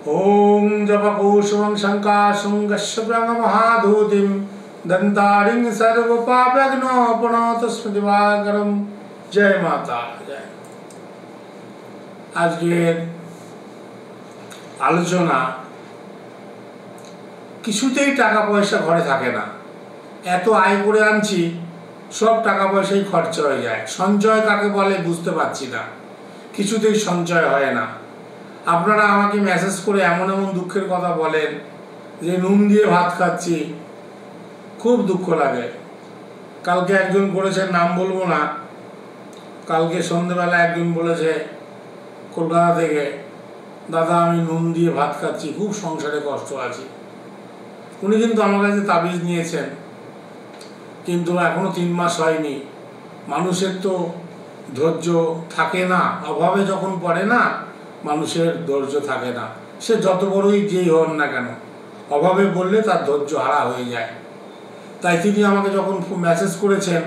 ओम जपकोशं शंकाशं गच्छप्यं महाधूतिं दंतारिं सर्वपापघ्नोपनोत स्मृतिवागरं। जय माता जय। আজকের আলোচনা কিছুতেই টাকা পয়সা ঘরে থাকে না। এত আয় করে আনছি, সব টাকা পয়সাই খরচা হয়ে যায়। সঞ্চয় কাকে বলে বুঝতে পারছি না, কিছুতেই সঞ্চয় হয় না। আপনারা আমাকে মেসেজ করে এমন এমন দুঃখের কথা বলেন যে নুন দিয়ে ভাত খাচ্ছি, খুব দুঃখ লাগে। কালকে একজন বলেছেন, নাম বলবো না, কালকে সন্ধ্যেবেলা একজন বলেছে কলকাতা থেকে, দাদা আমি নুন দিয়ে ভাত খাচ্ছি, খুব সংসারে কষ্ট আছে। উনি কিন্তু আমার কাছে তাবিজ নিয়েছেন, কিন্তু এখনো 3 মাস হয়নি। মানুষের তো ধৈর্য থাকে না, অভাবে যখন পড়ে না মানুষের ধৈর্য থাকে না। সে যত বড়ই যেই হন না কেন, অভাবে বললে তার ধৈর্য হারা হয়ে যায়। তাই তিনি আমাকে যখন মেসেজ করেছেন,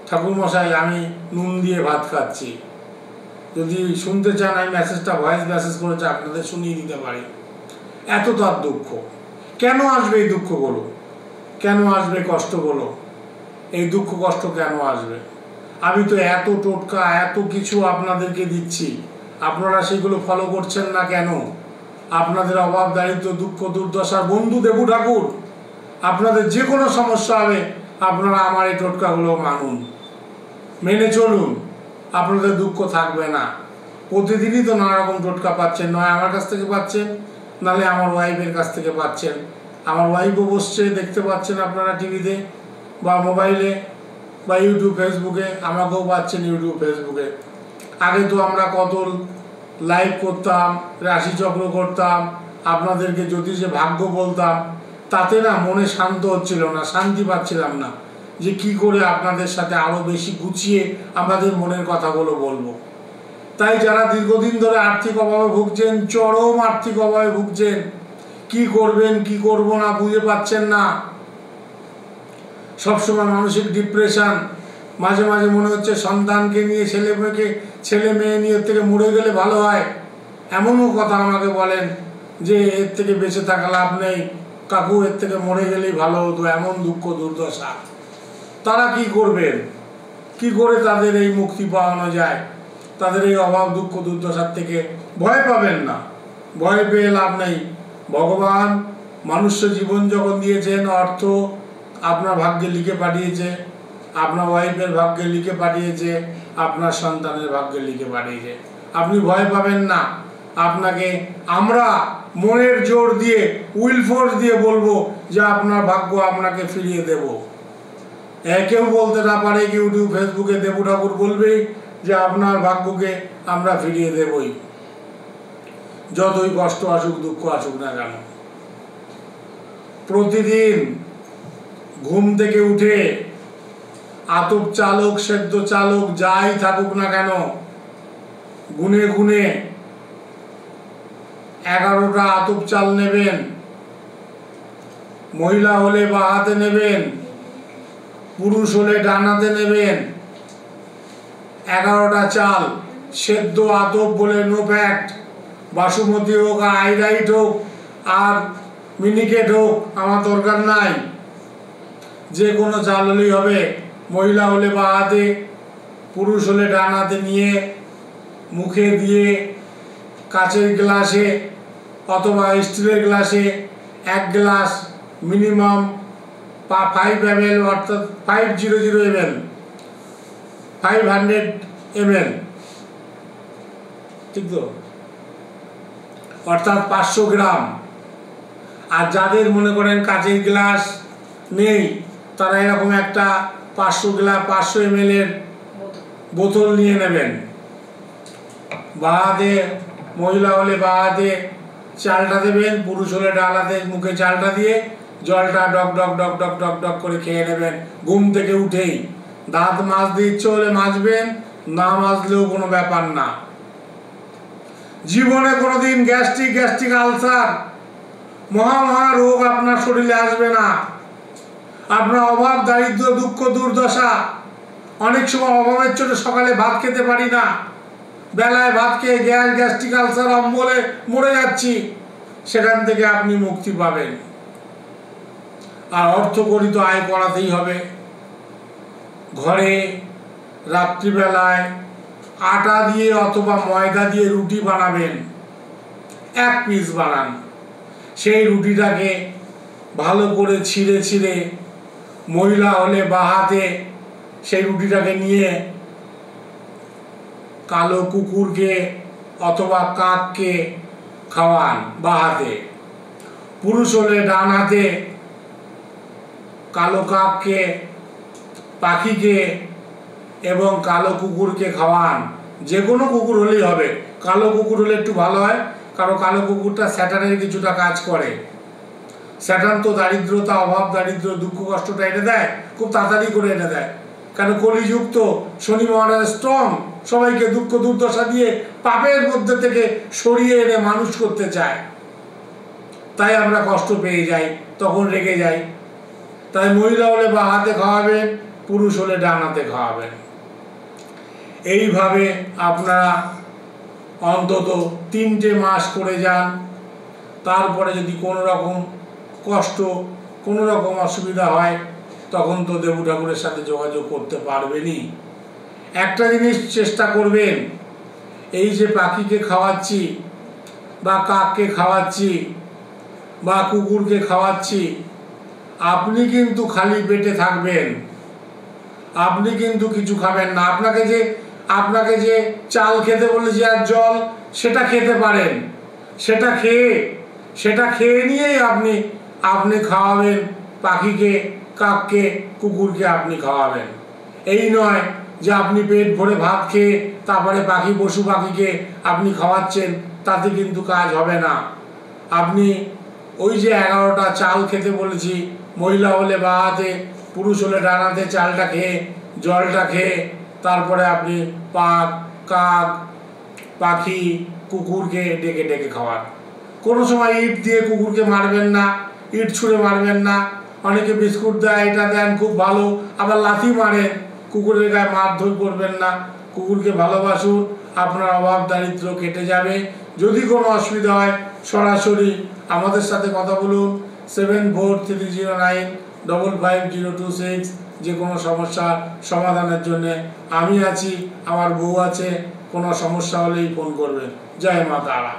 ঠাকুরমশাই আমি নুন দিয়ে ভাত খাচ্ছি, যদি শুনতে চান আমি মেসেজটা ভয়েস মেসেজ করেছি, আপনাদের শুনিয়ে দিতে পারি। এত তার দুঃখ। কেন আসবে এই দুঃখগুলো? কেন আসবে কষ্টগুলো? এই দুঃখ কষ্ট কেন আসবে? আমি তো এত টোটকা এত কিছু আপনাদেরকে দিচ্ছি, আপনারা সেগুলো ফলো করছেন না কেন? আপনাদের অভাব দারিদ্র দুঃখ দুর্দশার বন্ধু দেবু ঠাকুর। আপনাদের যে কোনো সমস্যা হবে আপনারা আমার এই টোটকাগুলো মানুন, মেনে চলুন, আপনাদের দুঃখ থাকবে না। প্রতিদিনই তো নানা রকম টোটকা পাচ্ছেন, নয় আমার কাছ থেকে পাচ্ছেন, নাহলে আমার ওয়াইফের কাছ থেকে পাচ্ছেন। আমার ওয়াইফও বসছে, দেখতে পাচ্ছেন আপনারা টিভিতে বা মোবাইলে বা ইউটিউব ফেসবুকে, আমাকেও পাচ্ছেন ইউটিউব ফেসবুকে। আগে তো আমরা কত লাইভ করতাম, রাশিচক্র করতাম, আপনাদেরকে জ্যোতিষে ভাগ্য বলতাম, তাতে না মনে শান্ত হচ্ছিল না, শান্তি পাচ্ছিলাম না যে কি করে আপনাদের সাথে আরো বেশি গুছিয়ে আমাদের মনের কথাগুলো বলবো। তাই যারা দীর্ঘদিন ধরে আর্থিক অভাবে ভুগছেন, চরম আর্থিক অভাবে ভুগছেন, কি করবেন কি করব না বুঝে পাচ্ছেন না, সবসময় মানসিক ডিপ্রেশন, মাঝে মাঝে মনে হচ্ছে সন্তানকে নিয়ে ছেলে মেয়ে নিয়ে থেকে মরে গেলে ভালো হয়, এমনও কথা আমাকে বলেন যে এর থেকে বেঁচে থাকা লাভ নেই কাকু, এর থেকে মরে গেলেই ভালো হতো, এমন দুঃখ দুর্দশা। তারা কি করবেন? কি করে তাদের এই মুক্তি পাওয়ানো যায়? তাদের এই অভাব দুঃখ দুর্দশার থেকে ভয় পাবেন না, ভয় পেয়ে লাভ নেই। ভগবান মানুষ্য জীবন যখন দিয়েছেন, অর্থ আপনার ভাগ্যে লিখে পাঠিয়েছে, আপনার ওয়াইফের ভাগ্যে লিখে পাঠিয়েছে, আপনার সন্তানের ভাগ্যে লিখে পাঠিয়েছে। আপনি ভয় পাবেন না। আপনাকে আমরা মনের জোর দিয়ে, উইল ফোর্স দিয়ে বলবো যে আপনার ভাগ্য আপনাকে ফিরিয়ে দেব। কেউ বলতে না পারে, ইউটিউব ফেসবুকে দেবু ঠাকুর বলবেই যে আপনার ভাগ্যকে আমরা ফিরিয়ে দেবই, যতই কষ্ট আসুক দুঃখ আসুক না কেন। প্রতিদিন ঘুম থেকে উঠে আতপ চালক সেদ্ধ চালক যাই থাকুক না কেন, গুনে গুনে 11টা আতপ চাল নেবেন। মহিলা হলে বা হাতে নেবেন, পুরুষ হলে ডান হাতে নেবেন। 11টা চাল সেদ্ধ আতপ বলে, নো ফ্যাট, বাসুমতি হোক আর আইরাইট হোক আর মিনিকেট হোক, আমার দরকার নাই, যে কোনো চাল হলেই হবে। মহিলা হলে বা হাতে, পুরুষ হলে ডান হাতে নিয়ে মুখে দিয়ে কাচের গ্লাসে অথবা স্টিলের গ্লাসে 1 গ্লাস মিনিমাম 5 ml, অর্থাৎ 500 ml, 500 ml, ঠিক তো, অর্থাৎ 500 গ্রাম। আর যাদের মনে করেন কাচের গ্লাস নেই, তারা এরকম একটা 500 ml এর বোতল নিয়ে নেবেন। বাহাতে, মহিলা হলে বাহাতে চালটা দেবেন, পুরুষ হলে ডান হাতে মুখে চালটা দিয়ে জলটা ডক ডক ডক ডক ডক ডক করে খেয়ে নেবেন ঘুম থেকে উঠেই। দাঁত মাজতে ইচ্ছে হলে মাজবেন, না মাজলেও কোনো ব্যাপার না। জীবনে কোনোদিন গ্যাস্ট্রিক আলসার মহা রোগ আপনার শরীরে আসবে না। আপনার অভাব দারিদ্র দুঃখ দুর্দশা, অনেক সময় অভাবের চোটে সকালে ভাত খেতে পারি না, বেলায় ভাত খেয়ে গ্যাস্ট্রিক আলসার অম্বলে মরে যাচ্ছি, সেখান থেকে আপনি মুক্তি পাবেন। আর অর্থকড়ি তো আয় করাতেই হবে। ঘরে রাত্রিবেলায় আটা দিয়ে অথবা ময়দা দিয়ে রুটি বানাবেন, 1 পিস বানান। সেই রুটিটাকে ভালো করে ছিঁড়ে ছিঁড়ে, মহিলা হলে বাঁ হাতে সেই রুটিটাকে নিয়ে কালো কুকুরকে অথবা কাককে খাওয়ান বাঁ হাতে। পুরুষ হলে ডান হাতে কালো কাককে, পাখিকে এবং কালো কুকুরকে খাওয়ান। যে কোনো কুকুর হলেই হবে, কালো কুকুর হলে একটু ভালো হয়, কারণ কালো কুকুরটা স্যাটানের কিছুটা কাজ করে। স্যাটান তো দারিদ্রতা, অভাব, দারিদ্র, দুঃখ, কষ্টটা এনে দেয়, খুব তাড়াতাড়ি করে এনে দেয়। কারণ কলিযুক্ত শনি মহারাজ স্ট্রং, সবাইকে দুঃখ দুর্দশা দিয়ে পাপের মধ্যে থেকে সরিয়ে এনে মানুষ করতে চায়। তাই আমরা কষ্ট পেয়ে যাই, তখন রেগে যাই। তাই মহিলা হলে বাঁ হাতে খাওয়াবেন, পুরুষ হলে ডান হাতে খাওয়াবেন। এইভাবে আপনারা অন্তত 3টে মাস করে যান। তারপরে যদি কোনো রকম কষ্ট, কোনো রকম অসুবিধা হয়, তখন তো দেবু ঠাকুরের সাথে যোগাযোগ করতে পারবেনই। একটা জিনিস চেষ্টা করবেন, এই যে পাখিকে খাওয়াচ্ছি বা কাককে খাওয়াচ্ছি বা কুকুরকে খাওয়াচ্ছি, আপনি কিন্তু খালি পেটে থাকবেন, আপনি কিন্তু কিছু খাবেন না। আপনাকে যে চাল খেতে বলেছি আর জল, সেটা খেতে পারেন। সেটা খেয়ে নিয়েই আপনি খাওয়াবেন পাখিকে, কাককে, কুকুরকে আপনি খাওয়াবেন। এই নয় যে আপনি পেট ভরে ভাত খেয়ে তারপরে পশু পাখিকে আপনি খাওয়াচ্ছেন, তাতে কিন্তু কাজ হবে না। আপনি ওই যে 11টা চাল খেতে বলেছি, মহিলা হলে বাঁ হাতে, পুরুষ হলে ডান হাতে চালটা খেয়ে, জলটা খেয়ে, তারপরে আপনি কাক, পাখি, কুকুরকে ডেকে ডেকে খাওয়ান। কোনো সময় ইট দিয়ে কুকুরকে মারবেন না, ইট ছুঁড়ে মারবেন না। অনেকে বিস্কুট দেয়, এটা দেন, খুব ভালো, আবার লাথি মারেন, কুকুরের গায়ে মারধর করবেন না। কুকুরকে ভালোবাসুন, আপনার অভাব দারিদ্র কেটে যাবে। যদি কোনো অসুবিধা হয় সরাসরি আমাদের সাথে কথা বলুন, 7430955026। যে কোনো সমস্যার সমাধানের জন্য আমি আছি, আমার বউ আছে। কোনো সমস্যা হলেই ফোন করবেন। জয় মা তারা।